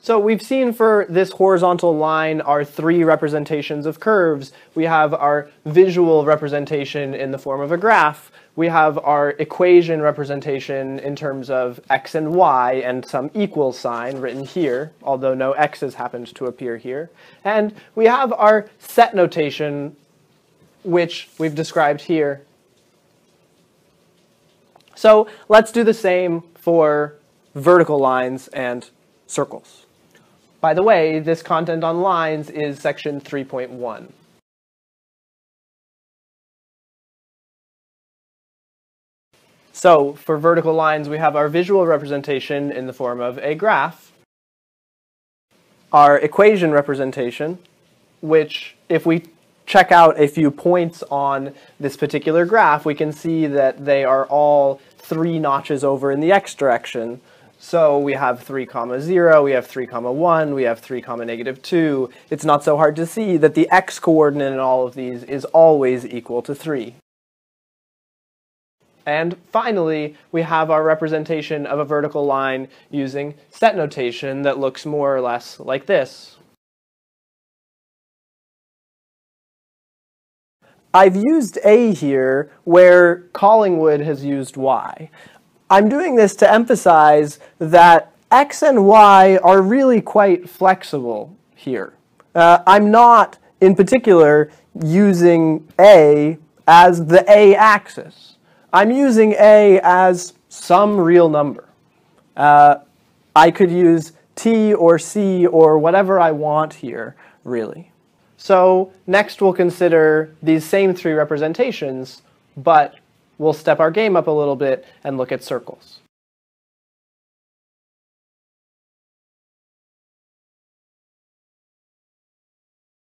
So we've seen for this horizontal line our three representations of curves. We have our visual representation in the form of a graph. We have our equation representation in terms of x and y and some equal sign written here, although no x's happened to appear here. And we have our set notation, which we've described here. So let's do the same for vertical lines and circles. By the way, this content on lines is section 3.1. So for vertical lines, we have our visual representation in the form of a graph, our equation representation, which if we check out a few points on this particular graph, we can see that they are all 3 notches over in the x direction. So we have 3, 0, we have 3, 1, we have 3, -2. It's not so hard to see that the x coordinate in all of these is always equal to 3. And finally, we have our representation of a vertical line using set notation that looks more or less like this. I've used A here where Collingwood has used Y. I'm doing this to emphasize that x and y are really quite flexible here. I'm not, in particular, using A as the A axis. I'm using A as some real number. I could use T or C or whatever I want here, really. So next we'll consider these same 3 representations, but we'll step our game up a little bit and look at circles.